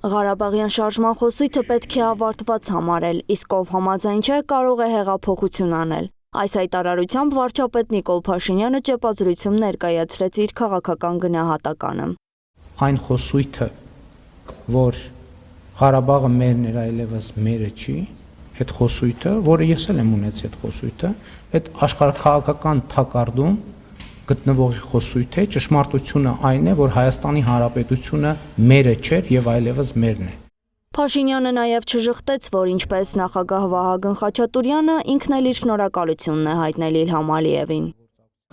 Ղարաբաղյան շարժման խոսույթը պետք է ավարտված համարել, իսկ ով համաձայն չէ, կարող է հեղափոխություն անել։ Այս հայտարարությամբ վարչապետ Նիկոլ Փաշինյանը ճեպազրույցում ներկայացրեց իր քաղաքական գնահատականը։ Այն խոսույթը, որ Ղարաբաղը մերն էր, այլևս մերը չի, այդ խոսույթը, որը ես էլ եմ ունեցել այդ խոսույթը, այդ աշխարհաքաղաքական թակարդում գտնվող խոսույթ է, ճշմարտությունը այն է, որ Հայաստանի Հանրապետությունը մերը չէր եւ այլևս մերն է։ Փաշինյանը նաև չժխտեց, որ ինչպես նախագահ Վահագն Խաչատուրյանը ինքն էլ իր շնորհակալությունն է հայտնել Իլհամ Ալիևին։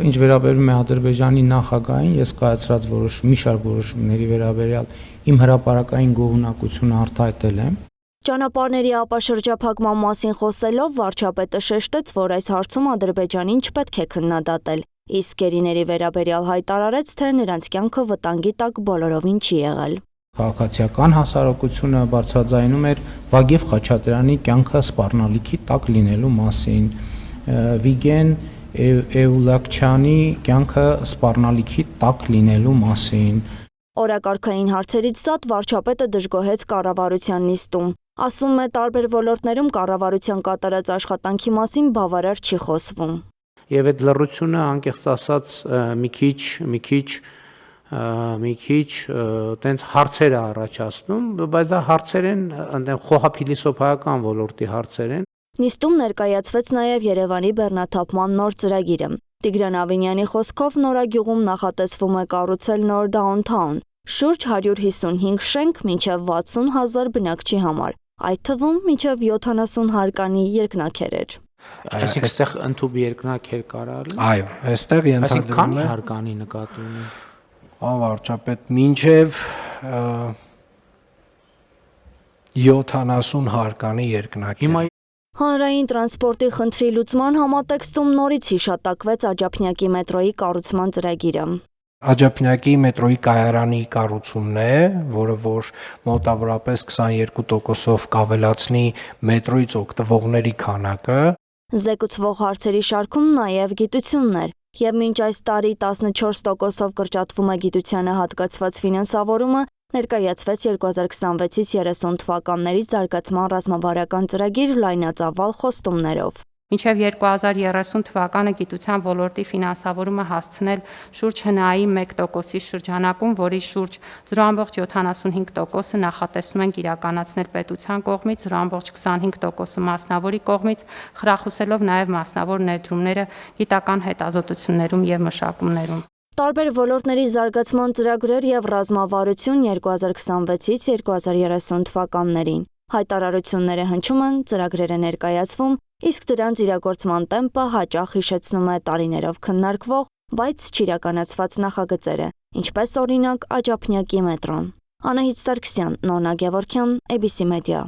Ինչ վերաբերում է Ադրբեջանի նախագահին, ես կայացրած մի շարք որոշումների վերաբերյալ իմ հրապարակային գոհունակությունը արտահայտել եմ։ Ճանապարհների ապաշրջափակման մասին խոսելով վարչապետը շեշտեց, որ այս հարցում Ադրբեջանին չպետք է քննադատել, իսկ գերիների վերաբերյալ հայտարարեց, թե նրանց կյանքը վտանգի տակ բոլորովին չի եղել։ Քաղաքացիական հասարակությունը բարձրաձայնում էր Վագեվ Խաչատրյանի կյանքը սպառնալիքի տակ լինելու մասին, Վիգեն Էուլակչյանի կյանքը սպառնալիքի տակ լինելու մասին։ Օրակարգային հարցերից զատ վարչապետը դժգոհեց կառավարության նիստում։ Ասում է, տարբեր ոլորտներում կառավարության կատարած աշխատանքի մասին բավարար չի խոսվում։ Եվ այդ լռությունը, անկեղծ ասած, մի քիչ տենց հարցեր է առաջացնում, բայց դա հարցեր են, այնտեղ խոհափիլիսոփայական ոլորտի հարցեր են։ Նիստում ներկայացվեց նաև Երևանի բեռնաթափման նոր ծրագիրը։ Տիգրան Ավինյանի խոսքով Նորագյուղում նախատեսվում է կառուցել նոր դաունթաուն, շուրջ 155 շենք մինչև 60,000 բնակչի համար, այդ թվում մինչև 70 հարկանի երկնաքերեր։ Այսինքն այստեղ ընդհանուր երկնաքեր կարալ։ Այո, այստեղ ենթադրվում է։ Քանի հարկանի նկատի ունի։ Վարչապետ մինչև 70 հարկանի երկնաքեր։ Հանրային տրանսպորտի խնդրի լուծման համատեքստում նորից հիշատակվեց Աջափնյակի մետրոյի կառուցման ծրագիրը։ Աջափնյակի մետրոյի կայարանի կառուցումն է, որը որ մոտավորապես 22%-ով կավելացնի մետրոյից օգտվողների քանակը։ Զեկուցվող հարցերի շարքում նաև գիտությունն էր, եւ մինչ այս տարի 14%-ով կրճատվում է գիտությանը հատկացված ֆինանսավորումը, ներկայացվեց 2026-ից 30 թվականներից զարգացման ռազմավարական ծրագիր լայնածավալ խոստումներով։ Մինչև 2030 թվականը գիտության ոլորտի ֆինանսավորումը հասցնել շուրջ ՀՆԱ-ի 1%-ի շրջանակում, որի շուրջ 0,75%-ը նախատեսում ենք իրականացնել պետության կողմից, 0,25%-ը մասնավորի կողմից, խրախուսելով նաև մասնավոր ներդրումները գիտական հետազոտություններում եւ մշակումներում։ Տարբեր ոլորտների զարգացման ծրագրեր եւ ռազմավարություն 2026-ից 2030 թվականներին։ Հայտարարությունները հնչում են, ծրագրերը ներկայացվում, իսկ դրանց իրագործման տեմպը հաճախ հիշեցնում է տարիներով քննարկվող, բայց չիրականացված նախագծերը, ինչպես օրինակ Աջափնյակի մետրոն։ Անահիտ Սարգսյան, Նոնա Գևորգյան, ABC Media։